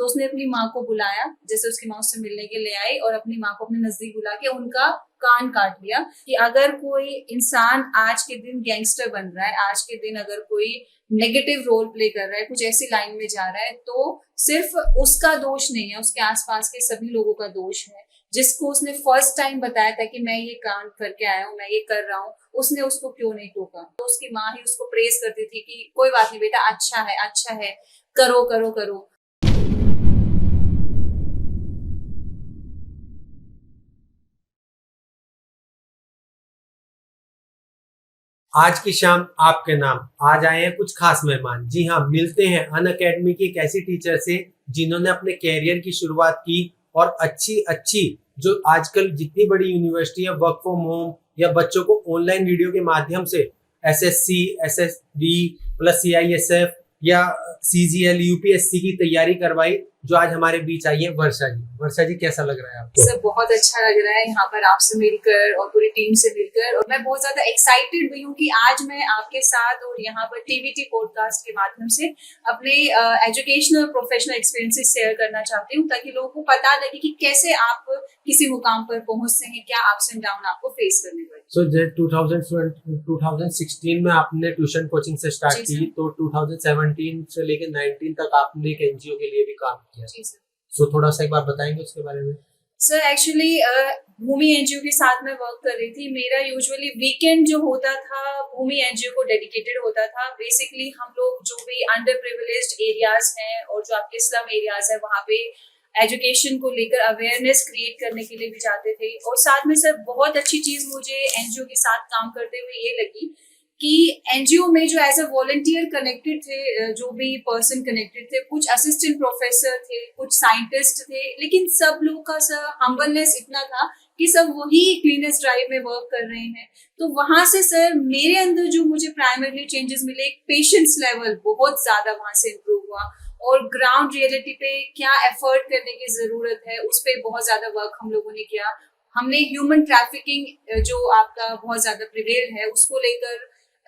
उसने अपनी माँ को बुलाया, जैसे उसकी माँ उससे मिलने के लिए आई, और अपनी माँ को अपने नजदीक बुला के उनका कान काट लिया कि अगर कोई इंसान आज के दिन गैंगस्टर बन रहा है, आज के दिन अगर कोई नेगेटिव रोल प्ले कर रहा है, कुछ ऐसी लाइन में जा रहा है, तो सिर्फ उसका दोष नहीं है, उसके आसपास के सभी लोगों का दोष है। जिसको उसने फर्स्ट टाइम बताया था कि मैं ये काम करके आया हूँ, मैं ये कर रहा हूँ, उसने उसको क्यों नहीं टोका? तो उसकी माँ ही उसको प्रेस करती थी कि कोई बात नहीं बेटा, अच्छा है, करो करो करो। आज की शाम आपके नाम आज आए हैं कुछ खास मेहमान। जी हाँ, मिलते हैं अनअकैडमी की एक ऐसी टीचर से जिन्होंने अपने कैरियर की शुरुआत की और अच्छी अच्छी जो आजकल जितनी बड़ी यूनिवर्सिटी है वर्क फ्रॉम होम या बच्चों को ऑनलाइन वीडियो के माध्यम से एसएससी, एसएसबी प्लस सीआईएसएफ या सीजीएल, यूपीएससी की तैयारी करवाई, जो आज हमारे बीच आई है वर्षा जी। वर्षा जी, कैसा लग रहा है आपको? सर बहुत अच्छा लग रहा है यहाँ पर आपसे मिलकर और पूरी टीम से मिलकर, और मैं बहुत ज्यादा एक्साइटेड भी हूँ कि आज मैं आपके साथ और यहाँ पर टीवीटी पॉडकास्ट के माध्यम से अपने एजुकेशनल प्रोफेशनल एक्सपीरियंसेस शेयर करना चाहती हूँ, ताकि लोगों को पता लगे कि कैसे आप किसी मुकाम पर पहुंचते हैं, क्या अप्स एंड डाउन आपको फेस करने पड़े। सो 2016 में आपने ट्यूशन कोचिंग से स्टार्ट की, तो 2017 से लेकर 19 तक आपने एक एनजीओ के लिए भी काम किया। जी सर। सो थोड़ा सा एक बार बताएंगे उसके बारे में? सर एक्चुअली भूमि एनजीओ के साथ मैं वर्क कर रही थी। मेरा यूजुअली वीकेंड जो होता था भूमि एनजीओ को डेडिकेटेड होता था। बेसिकली हम लोग जो भी अंडर प्रिविलेज्ड एरियाज हैं और जो आपके स्लम एरियाज है, वहाँ पे एजुकेशन को लेकर अवेयरनेस क्रिएट करने के लिए भी जाते थे। और साथ में सर बहुत अच्छी चीज मुझे एनजीओ के साथ काम करते हुए ये लगी कि एनजीओ में जो एज अ वॉलंटियर कनेक्टेड थे, जो भी पर्सन कनेक्टेड थे, कुछ असिस्टेंट प्रोफेसर थे, कुछ साइंटिस्ट थे, लेकिन सब लोग का सर हम्बलनेस इतना था कि सब वही क्लीनेस ड्राइव में वर्क कर रहे हैं। तो वहां से सर मेरे अंदर जो मुझे प्राइमरली चेंजेस मिले, एक पेशेंस लेवल बहुत ज्यादा वहां से इम्प्रूव हुआ, और ग्राउंड रियलिटी पे क्या एफर्ट करने की जरूरत है उस पर बहुत ज्यादा वर्क हम लोगों ने किया। हमने ह्यूमन ट्रैफिकिंग जो आपका बहुत ज्यादा प्रिवेल है उसको लेकर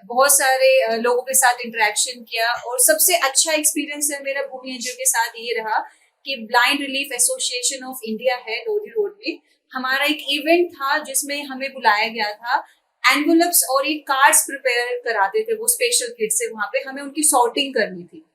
बहुत सारे लोगों के साथ इंटरेक्शन किया। और सबसे अच्छा एक्सपीरियंस है मेरा भूमि एनजीओ के साथ ये रहा कि blind relief association of India है लोधी रोड में, हमारा एक इवेंट था जिसमें हमें बुलाया गया था। एनवलप्स और ये कार्ड्स प्रिपेयर कराते थे वो स्पेशल किट से, वहां पे हमें उनकी सॉर्टिंग करनी थी।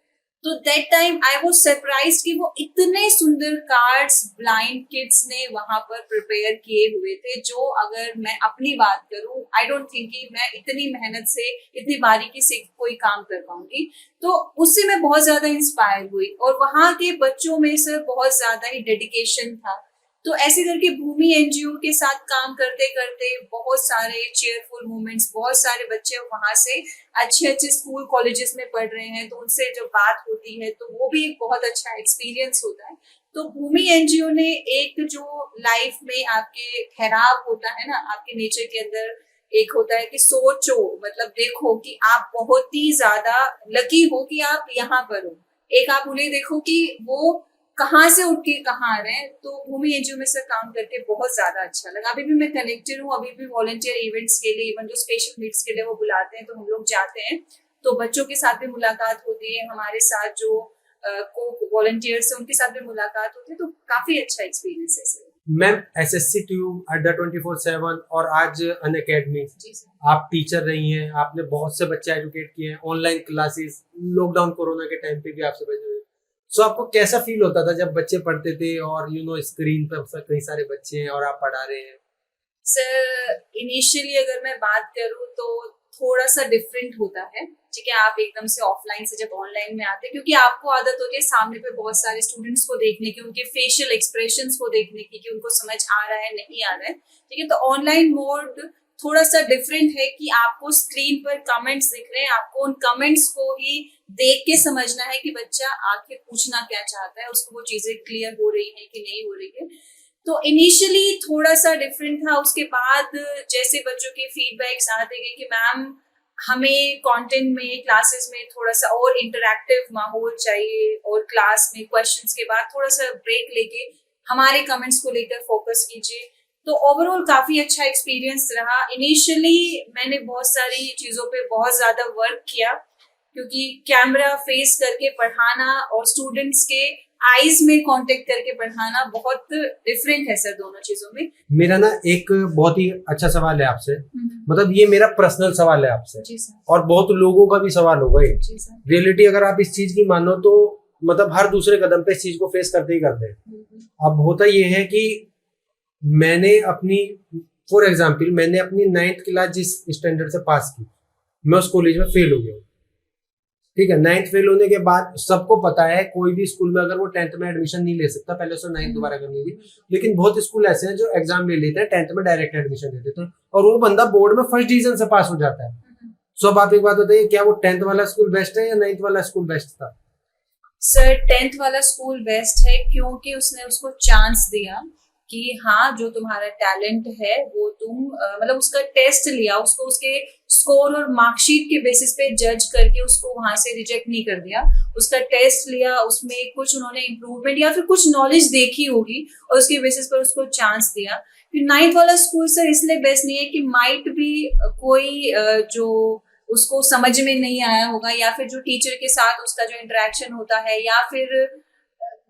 तो that time I was surprised कि वो इतने सुंदर कार्ड्स ब्लाइंड किड्स ने वहां पर प्रिपेयर किए हुए थे, जो अगर मैं अपनी बात करूं, आई डोंट थिंक कि मैं इतनी मेहनत से, इतनी बारीकी से कोई काम कर पाऊंगी। तो उससे मैं बहुत ज्यादा इंस्पायर हुई, और वहां के बच्चों में से बहुत ज्यादा ही डेडिकेशन था। तो ऐसे करके भूमि एनजीओ के साथ काम करते करते बहुत सारे चेयरफुल मोमेंट्स, बहुत सारे बच्चे वहां से अच्छे अच्छे स्कूल कॉलेजेस में पढ़ रहे हैं, तो उनसे जब बात होती है तो वो भी एक बहुत अच्छा एक्सपीरियंस होता है। तो भूमि एनजीओ ने एक जो लाइफ में आपके ठहराव होता है ना, आपके नेचर के अंदर एक होता है कि सोचो, मतलब देखो कि आप बहुत ही ज्यादा लकी हो कि आप यहाँ पर हो। एक आप उन्हें देखो कि वो कहाँ से उठ के कहाँ आ रहे हैं। तो भूमि एनजीओ में से काम करके बहुत ज्यादा अच्छा लगा। अभी भी मैं कनेक्टेड हूँ, अभी भी वॉलंटियर इवेंट्स के लिए, इवन जो स्पेशल मीट्स के लिए वो बुलाते हैं तो हम लोग जाते हैं, तो बच्चों के साथ भी मुलाकात होती है, हमारे साथ जो को वॉलंटियर्स है उनके साथ भी मुलाकात होती है। तो काफी अच्छा एक्सपीरियंस है सर। मैम, एसएससी ट्यूब, अड्डा 24/7 और आज अनअकैडमी, आप टीचर रही हैं, आपने बहुत से बच्चे एजुकेट किए हैं, ऑनलाइन क्लासेस, लॉकडाउन कोरोना के टाइम पे भी आपसे बचे हुए। सो आपको कैसा फील होता था जब बच्चे पढ़ते थे और स्क्रीन पर कई सारे बच्चे हैं और आप पढ़ा रहे हैं? सर इनिशियली अगर मैं बात करूँ तो थोड़ा सा डिफरेंट होता है, ठीक है। आप एकदम से ऑफलाइन से जब ऑनलाइन में आते हैं, क्योंकि आपको आदत होती है सामने पे बहुत सारे स्टूडेंट्स को देखने की, उनके फेशियल एक्सप्रेशंस को देखने की कि उनको समझ आ रहा है नहीं आ रहा है, ठीक है। तो ऑनलाइन मोड थोड़ा सा डिफरेंट है कि आपको स्क्रीन पर कमेंट्स दिख रहे हैं, आपको उन कमेंट्स को ही देख के समझना है कि बच्चा आखिर पूछना क्या चाहता है, उसको वो चीजें क्लियर हो रही है कि नहीं हो रही है। तो इनिशियली थोड़ा सा डिफरेंट था। उसके बाद जैसे बच्चों के फीडबैक्स आते गए कि मैम हमें कंटेंट में, क्लासेस में थोड़ा सा और इंटरैक्टिव माहौल चाहिए, और क्लास में क्वेश्चंस के बाद थोड़ा सा ब्रेक लेके हमारे कमेंट्स को लेकर फोकस कीजिए। तो ओवरऑल काफी अच्छा एक्सपीरियंस रहा। इनिशियली मैंने बहुत सारी चीजों पे बहुत ज्यादा वर्क किया, क्योंकि कैमरा फेस करके पढ़ाना और स्टूडेंट्स के आईज में कांटेक्ट करके पढ़ाना बहुत डिफरेंट है सर दोनों चीजों में। मेरा ना एक बहुत ही अच्छा सवाल है आपसे, मतलब ये मेरा पर्सनल सवाल है आपसे जी सर। और बहुत लोगों का भी सवाल होगा ये। जी सर। रियलिटी अगर आप इस चीज की मानो तो मतलब हर दूसरे कदम पे इस चीज को फेस करते ही करते हैं। अब होता ये है कि मैंने अपनी फॉर एग्जाम्पल मैंने अपनी 9th क्लास जिस स्टैंडर्ड से पास की, मैं उस कॉलेज में फेल हो गया हूँ। ठीक है, 9th फेल होने के बाद सबको पता है कोई भी स्कूल में अगर वो 10th में एडमिशन नहीं ले सकता, पहले उसको 9th दोबारा करनी होगी। लेकिन बहुत स्कूल ऐसे हैं जो एग्जाम ले लेते हैं, 10th में डायरेक्ट एडमिशन दे देते हैं और वो बंदा बोर्ड में फर्स्ट डिवीजन से पास हो जाता है। सो अब आप एक बात बताइए, क्या वो 10th वाला स्कूल बेस्ट है या 9th वाला स्कूल बेस्ट था? सर 10th वाला स्कूल बेस्ट है क्योंकि उसने उसको चांस दिया कि हाँ जो तुम्हारा टैलेंट है वो तुम मतलब उसका टेस्ट लिया, उसको उसके स्कोर और मार्कशीट के बेसिस पे जज करके उसको वहां से रिजेक्ट नहीं कर दिया। उसका टेस्ट लिया, उसमें कुछ उन्होंने इम्प्रूवमेंट या फिर कुछ नॉलेज देखी होगी और उसके बेसिस पर उसको चांस दिया। फिर 9th वाला स्कूल सर इसलिए बेस्ट नहीं है कि माइट भी कोई जो उसको समझ में नहीं आया होगा या फिर जो टीचर के साथ उसका जो इंटरेक्शन होता है या फिर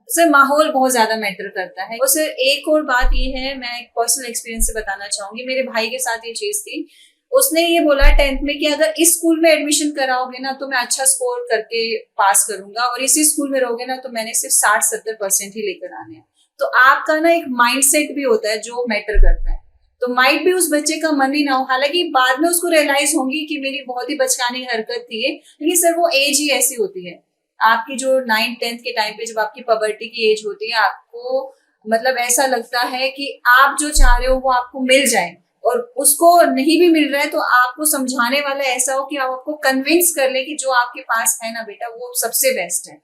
सर माहौल बहुत ज्यादा मैटर करता है। और सर एक और बात ये है, मैं एक पर्सनल एक्सपीरियंस से बताना चाहूंगी, मेरे भाई के साथ ये चीज थी। उसने ये बोला 10th में कि अगर इस स्कूल में एडमिशन कराओगे ना तो मैं अच्छा स्कोर करके पास करूंगा और इसी स्कूल में रहोगे ना तो मैंने सिर्फ 60-70% ही लेकर आने हैं। तो आपका ना एक माइंडसेट भी होता है जो मैटर करता है। तो माइट भी उस बच्चे का मन ही ना हो, हालांकि बाद में उसको रियलाइज होंगी कि मेरी बहुत ही बचकानी हरकत थी, लेकिन सर वो एज ही ऐसी होती है। आपकी जो 9th-10th के टाइम पे जब आपकी पबर्टी की एज होती है, आपको मतलब ऐसा लगता है कि आप जो चाह रहे हो वो आपको मिल जाए और उसको नहीं भी मिल रहा है तो आपको समझाने वाला ऐसा हो कि आप आपको कन्विंस कर ले कि जो आपके पास है ना बेटा वो सबसे बेस्ट है।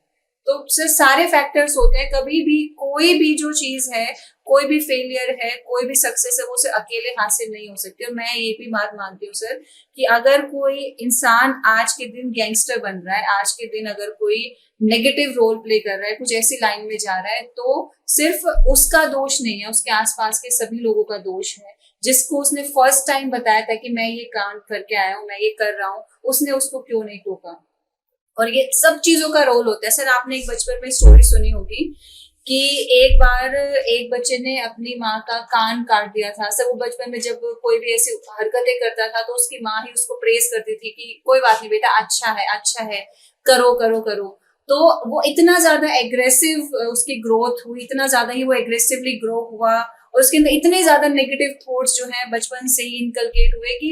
तो सर सारे फैक्टर्स होते हैं, कभी भी कोई भी जो चीज है, कोई भी फेलियर है, कोई भी सक्सेस है, वो सिर्फ अकेले हासिल नहीं हो सकती। और मैं ये भी बात मानती हूँ सर कि अगर कोई इंसान आज के दिन गैंगस्टर बन रहा है, आज के दिन अगर कोई नेगेटिव रोल प्ले कर रहा है, कुछ ऐसी लाइन में जा रहा है, तो सिर्फ उसका दोष नहीं है, उसके आसपास के सभी लोगों का दोष है। जिसको उसने फर्स्ट टाइम बताया था कि मैं ये काम करके आया हूँ, मैं ये कर रहा हूँ, उसने उसको क्यों नहीं टोका। और ये सब चीजों का रोल होता है। सर आपने एक बचपन में स्टोरी सुनी होगी कि एक बार एक बच्चे ने अपनी माँ का कान काट दिया था। सर वो बचपन में जब कोई भी ऐसी हरकतें करता था तो उसकी माँ ही उसको प्रेज करती थी कि कोई बात नहीं बेटा, अच्छा है, करो करो करो। तो वो इतना ज्यादा एग्रेसिव उसकी ग्रोथ हुई, इतना ज्यादा ही वो एग्रेसिवली ग्रो हुआ और उसके अंदर इतने ज्यादा नेगेटिव थॉट्स जो है बचपन से ही इनकलकेट हुए कि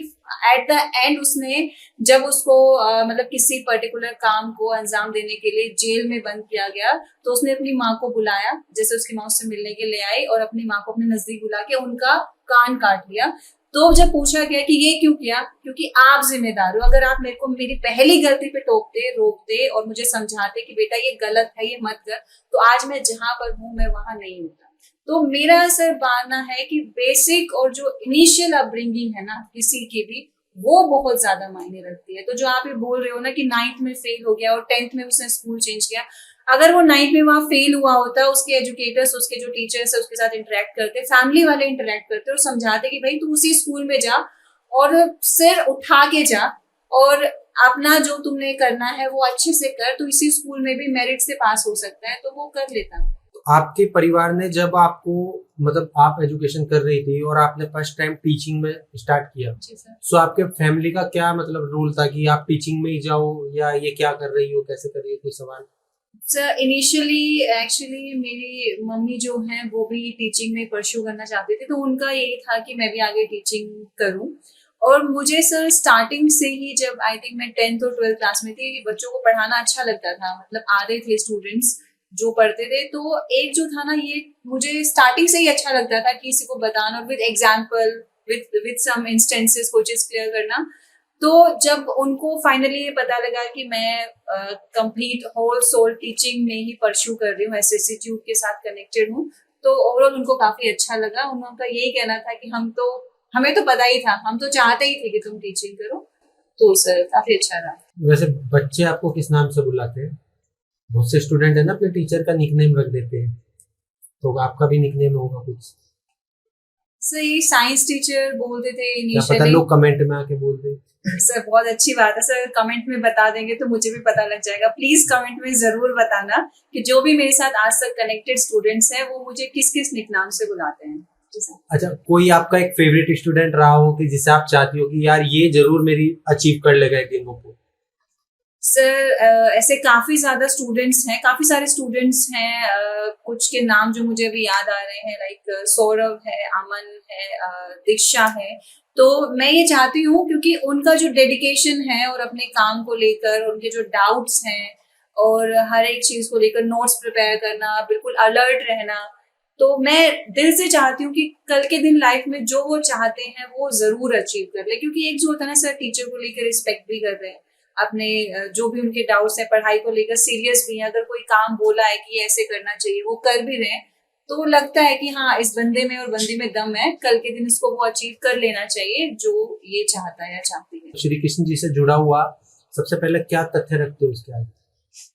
एट द एंड उसने जब उसको मतलब किसी पर्टिकुलर काम को अंजाम देने के लिए जेल में बंद किया गया तो उसने अपनी माँ को बुलाया, जैसे उसकी माँ उससे मिलने के लिए आई और अपनी माँ को अपने नजदीक बुला के उनका कान काट लिया। तो जब पूछा गया कि ये क्यों किया, क्योंकि आप जिम्मेदार हो, अगर आप मेरे को मेरी पहली गलती पे टोकते, रोकते और मुझे समझाते कि बेटा ये गलत है, ये मत कर, तो आज मैं जहां पर हूँ मैं वहां नहीं होता। तो मेरा सर मानना है कि बेसिक और जो इनिशियल अपब्रिंगिंग है ना किसी की भी, वो बहुत ज्यादा मायने रखती है। तो जो आप ये बोल रहे हो ना कि 9th में फेल हो गया और 10th में उसने स्कूल चेंज किया, अगर वो 9th में वहां फेल हुआ होता, उसके एजुकेटर्स, उसके जो टीचर्स है उसके साथ इंटरेक्ट करते, फैमिली वाले इंटरेक्ट करते और समझाते कि भाई तू उसी स्कूल में जा और सिर उठा के जा और अपना जो तुमने करना है वो अच्छे से कर, तो इसी स्कूल में भी मेरिट से पास हो सकता है, तो वो कर लेता। आपके परिवार ने जब आपको मतलब आप एजुकेशन कर रही थी और आपने फर्स्ट टाइम टीचिंग में स्टार्ट किया, सो आपके फैमिली का क्या मतलब रोल था कि आप टीचिंग में ही जाओ या ये क्या कर रही हो, कैसे कर रही हो, कोई सवाल? सर इनिशियली एक्चुअली मेरी मम्मी जो हैं वो भी टीचिंग में परस्यू करना चाहती थी, तो उनका यही था कि मैं भी आगे टीचिंग करूं। और मुझे सर स्टार्टिंग से ही जब आई थिंक मैं 10th और 12th क्लास में थी, बच्चों को पढ़ाना अच्छा लगता था, मतलब आ रहे थे स्टूडेंट्स जो पढ़ते थे, तो एक जो था ना ये मुझे स्टार्टिंग से ही अच्छा लगता था किसी को बताना और with example, with some instances कोई चीज क्लियर करना। तो जब उनको फाइनली ये पता लगा कि मैं कंप्लीट होल सोल टीचिंग में ही परस्यू कर रही हूँ, एसएससी ट्यूब के साथ कनेक्टेड हूँ, तो ओवरऑल उनको काफी अच्छा लगा। उनका यही कहना था कि हमें तो पता ही था, हम तो चाहते ही थे कि तुम टीचिंग करो, तो सर काफी अच्छा रहा। वैसे बच्चे आपको किस नाम से बुलाते हैं? बहुत से स्टूडेंट है ना अपने टीचर का निकनेम रख देते हैं, तो आपका भी निकनेम होगा कुछ? सर ये साइंस टीचर बोलते थे क्या पता इनिशियली। लोग कमेंट में आके बोल दें। सर बहुत अच्छी बात है सर, कमेंट में बता देंगे तो मुझे भी पता लग जाएगा। प्लीज कमेंट में जरूर बताना कि जो भी मेरे साथ आज तक कनेक्टेड स्टूडेंट्स हैं वो मुझे किस किस निकनाम से बुलाते हैं। जी सर। अच्छा, कोई आपका एक फेवरेट स्टूडेंट रहा हो कि जिसे आप चाहती हो कि यार ये जरूर मेरी अचीव कर लेगा एक दिन वो? सर ऐसे काफी ज्यादा स्टूडेंट्स हैं, काफी सारे स्टूडेंट्स हैं। कुछ के नाम जो मुझे अभी याद आ रहे हैं, लाइक सौरभ है, अमन है, दीक्षा है। तो मैं ये चाहती हूँ क्योंकि उनका जो डेडिकेशन है और अपने काम को लेकर उनके जो डाउट्स हैं और हर एक चीज को लेकर नोट्स प्रिपेयर करना, बिल्कुल अलर्ट रहना, तो मैं दिल से चाहती हूँ कि कल के दिन लाइफ में जो वो चाहते हैं वो जरूर अचीव कर ले। क्योंकि एक जो होता है ना सर, टीचर को लेकर रिस्पेक्ट भी कर रहे हैं, अपने जो भी उनके डाउट्स हैं पढ़ाई को लेकर सीरियस भी हैं, अगर कोई काम बोला है कि ऐसे करना चाहिए वो कर भी रहे हैं, तो लगता है कि हाँ इस बंदे में और बंदी में दम है, कल के दिन इसको वो अचीव कर लेना चाहिए जो ये चाहता है या चाहती है। श्री कृष्ण जी से जुड़ा हुआ सबसे पहले क्या तथ्य रखते हो उसके आगे?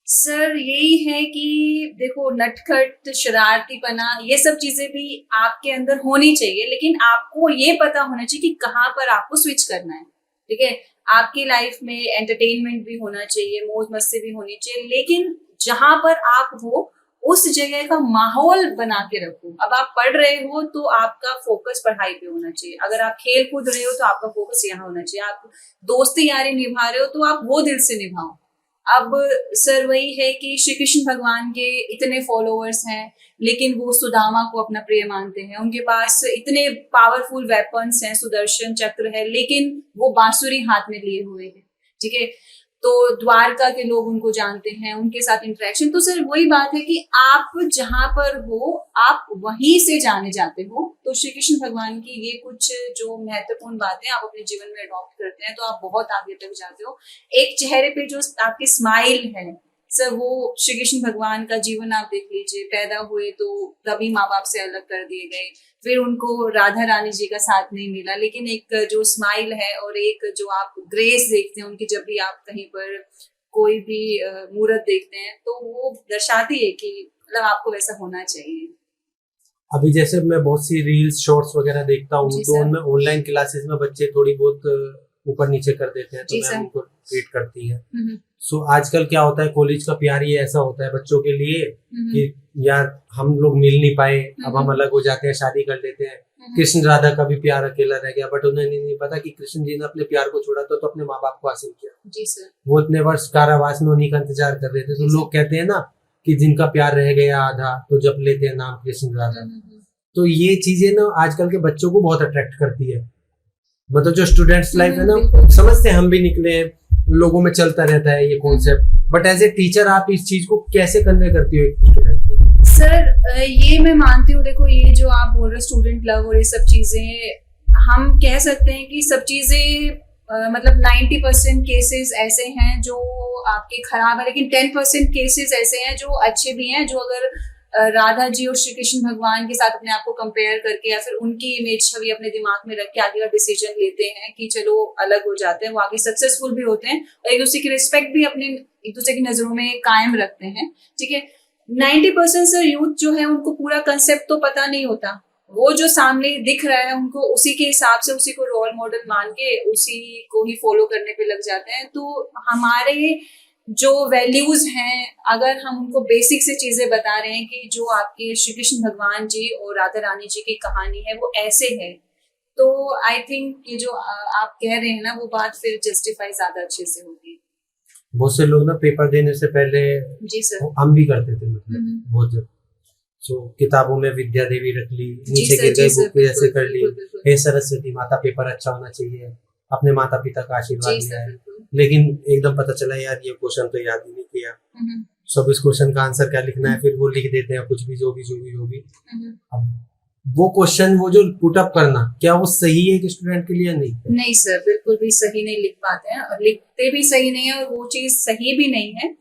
सर यही है कि देखो, नटखट शरारतीपना ये सब चीजें भी आपके अंदर होनी चाहिए, लेकिन आपको ये पता होना चाहिए कि कहाँ पर आपको स्विच करना है। ठीक है, आपकी लाइफ में एंटरटेनमेंट भी होना चाहिए, मौज मस्ती भी होनी चाहिए, लेकिन जहां पर आप हो उस जगह का माहौल बना के रखो। अब आप पढ़ रहे हो तो आपका फोकस पढ़ाई पे होना चाहिए, अगर आप खेल कूद रहे हो तो आपका फोकस यहाँ होना चाहिए, आप दोस्ती यारी निभा रहे हो तो आप वो दिल से निभाओ। अब सर वही है कि श्री कृष्ण भगवान के इतने फॉलोअर्स हैं, लेकिन वो सुदामा को अपना प्रिय मानते हैं, उनके पास इतने पावरफुल वेपन्स हैं, सुदर्शन चक्र है, लेकिन वो बांसुरी हाथ में लिए हुए हैं। ठीक है, तो द्वारका के लोग उनको जानते हैं, उनके साथ इंटरेक्शन। तो सर वही बात है कि आप जहां पर हो आप वहीं से जाने जाते हो। तो श्री कृष्ण भगवान की ये कुछ जो महत्वपूर्ण बातें आप अपने जीवन में अडॉप्ट करते हैं तो आप बहुत आगे तक जाते हो। एक चेहरे पे जो आपकी स्माइल है सर, वो श्री कृष्ण भगवान का जीवन आप देख लीजिए। पैदा हुए तो तभी माँ बाप से अलग कर दिए गए, फिर उनको राधा रानी जी का साथ नहीं मिला, लेकिन एक जो स्माइल है और एक जो आप ग्रेस देखते हैं उनकी, जब भी आप कहीं पर कोई भी मूर्त देखते हैं तो वो दर्शाती है कि मतलब आपको वैसा होना चाहिए। अभी जैसे मैं बहुत सी रील्स शॉर्ट्स वगैरह देखता हूँ, जी तो सर। उनमें ऑनलाइन क्लासेस में बच्चे थोड़ी बहुत ऊपर नीचे कर देते हैं, तो जी मैम सर। उनको ट्रीट करती है। सो आजकल क्या होता है, कॉलेज का प्यार ही ऐसा होता है बच्चों के लिए कि यार हम लोग मिल नहीं पाए, अब हम अलग हो जाते हैं, शादी कर लेते हैं। कृष्ण राधा का भी प्यार अकेला रह गया, बट उन्हें नहीं पता कि कृष्ण जी ने अपने प्यार को छोड़ा तो अपने माँ बाप को हासिल किया। जी सर। वो इतने वर्ष कारावास में उन्हीं का इंतजार कर रहे थे। तो लोग कहते हैं ना कि जिनका प्यार रह गया आधा तो जप लेते हैं नाम कृष्ण राधा। तो ये चीजें ना आजकल के बच्चों को बहुत अट्रैक्ट करती है। मतलब जो स्टूडेंट्स लाइफ है ना, समझते हैं हम भी निकले हैं, लोगों में चलता रहता है ये concept, but as a teacher आप इस चीज को कैसे कन्वे करती हो एक स्टूडेंट को? सर ये मैं मानती हूँ, देखो ये जो आप बोल रहे हो स्टूडेंट लव और ये सब चीजें, हम कह सकते हैं कि सब चीजें मतलब 90% केसेस ऐसे हैं जो आपके खराब है, लेकिन 10% केसेस ऐसे हैं जो अच्छे भी हैं, जो अगर राधा जी और श्री कृष्ण भगवान के साथ अपने आप को कंपेयर करके या फिर उनकी इमेज छवि अपने दिमाग में रख के आगे का डिसीजन लेते हैं कि चलो अलग हो जाते हैं, वो आगे सक्सेसफुल भी होते हैं और एक दूसरे की रिस्पेक्ट भी अपने एक दूसरे की नजरों में कायम रखते हैं। ठीक है, 90% सर यूथ जो है उनको पूरा कंसेप्ट तो पता नहीं होता, वो जो सामने दिख रहा है उनको उसी के हिसाब से, उसी को रोल मॉडल मान के उसी को ही फॉलो करने पे लग जाते हैं। तो हमारे जो वैल्यूज हैं, अगर हम उनको बेसिक से चीजें बता रहे हैं कि जो आपके श्री कृष्ण भगवान जी और राधा रानी जी की कहानी है वो ऐसे है, तो आई थिंक ये जो आप कह रहे हैं ना वो बात फिर जस्टिफाई ज्यादा अच्छे से होगी। बहुत से लोग ना पेपर देने से पहले, जी सर, हम भी करते थे मतलब बहुत, जब सो किताबों में विद्या देवी रख ली, नीचे गिर गई बुक भी ऐसे कर ली, हे सरस्वती माता पेपर अच्छा होना चाहिए, अपने माता पिता का आशीर्वाद लिया है, लेकिन एकदम पता चला यार ये क्वेश्चन तो याद ही नहीं किया, सब इस क्वेश्चन का आंसर क्या लिखना है, फिर वो लिख देते हैं कुछ भी, जो भी। अब वो क्वेश्चन वो जो पुट अप करना, क्या वो सही है कि स्टूडेंट के लिए? नहीं सर, बिल्कुल भी सही नहीं लिख पाते हैं और लिखते भी सही नहीं है और वो चीज सही भी नहीं है।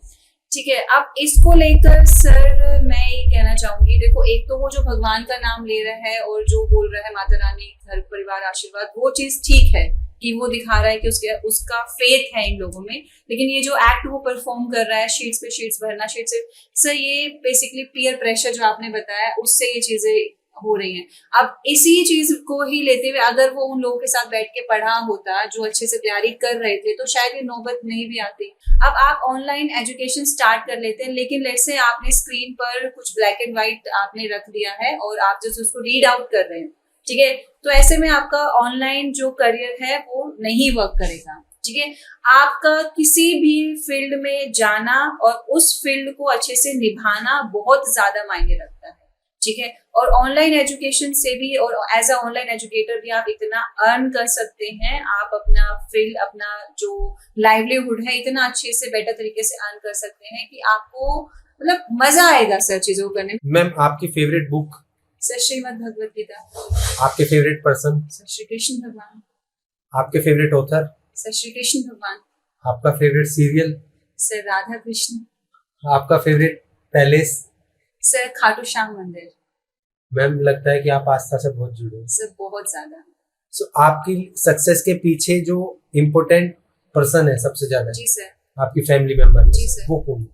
ठीक है, अब इसको लेकर सर मैं ये कहना चाहूंगी, देखो एक तो वो जो भगवान का नाम ले रहा है और जो बोल रहा है माता रानी घर परिवार आशीर्वाद, वो चीज ठीक है कि वो दिखा रहा है कि उसका फेथ है इन लोगों में, लेकिन ये जो एक्ट वो परफॉर्म कर रहा है, शीट्स पे शीट्स भरना, शीट से, सर ये बेसिकली पीयर प्रेशर जो आपने बताया उससे ये चीजें हो रही हैं। अब इसी चीज को ही लेते हुए अगर वो उन लोगों के साथ बैठ के पढ़ा होता जो अच्छे से तैयारी कर रहे थे तो शायद ये नौबत नहीं भी आती। अब आप ऑनलाइन एजुकेशन स्टार्ट कर लेते हैं, लेकिन लेट्स से आपने स्क्रीन पर कुछ ब्लैक एंड व्हाइट आपने रख दिया है और आप जैसे उसको रीड आउट कर रहे हैं, ठीक है, तो ऐसे में आपका ऑनलाइन जो करियर है वो नहीं वर्क करेगा। ठीक है, आपका किसी भी फील्ड में जाना और उस फील्ड को अच्छे से निभाना बहुत ज्यादा मायने रखता है। ठीक है, और ऑनलाइन एजुकेशन से भी और एज अ ऑनलाइन एजुकेटर भी आप इतना अर्न कर सकते हैं, आप अपना फील्ड, अपना जो लाइवलीहुड है इतना अच्छे से बेटर तरीके से अर्न कर सकते हैं कि आपको मतलब मजा आएगा सर चीजों को करने में। मैम आपकी favourite book? Sir Shrimad Bhagavad Gita. आपके favourite person? Sir Shri Krishna Bhagwan. आपके favourite author? Sir Shri Krishna Bhagwan. आपका favourite serial? Sir Radha Krishna. आपका favourite palace? Sir Khatu Shyam मंदिर। मैम लगता है कि आप आस्था से बहुत जुड़े हैं। सर बहुत ज्यादा। सो आपकी सक्सेस के पीछे जो इम्पोर्टेंट पर्सन है सबसे ज्यादा, जी सर। आपकी फैमिली मेंबर? जी सर। वो कौन?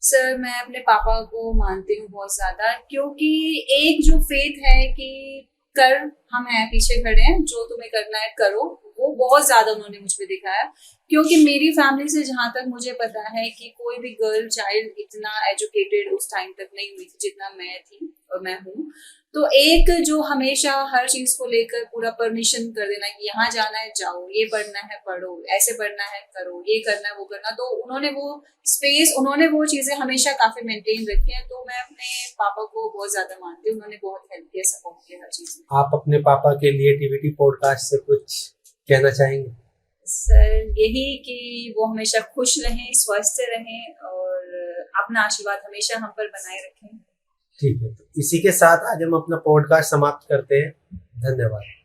सर मैं अपने पापा को मानती हूँ बहुत ज्यादा, क्योंकि एक जो फेथ है कि कर, हम हैं पीछे खड़े हैं, जो तुम्हें करना है करो, वो बहुत ज्यादा उन्होंने मुझ में दिखाया। क्योंकि मेरी फैमिली से जहां तक मुझे पता है कि कोई भी गर्ल चाइल्ड इतना एजुकेटेड उस टाइम तक नहीं हुई थी जितना मैं थी और मैं हूँ। तो एक जो हमेशा हर चीज को लेकर पूरा परमिशन कर देना कि यहाँ जाना है जाओ, ये पढ़ना है पढ़ो, ऐसे पढ़ना है करो, ये करना है वो करना, तो उन्होंने वो स्पेस, उन्होंने वो चीजें हमेशा काफी मेंटेन रखी है। तो मैं अपने पापा को बहुत ज्यादा मानती हूँ, उन्होंने बहुत हेल्प किया, सपोर्ट किया हर चीज में। आप अपने पापा के लिए टीवीटी पॉडकास्ट से कुछ कहना चाहेंगे? सर यही कि वो हमेशा खुश रहें, स्वस्थ रहें और अपना आशीर्वाद हमेशा हम पर बनाए रखें। ठीक है, तो इसी के साथ आज हम अपना पॉडकास्ट समाप्त करते हैं। धन्यवाद।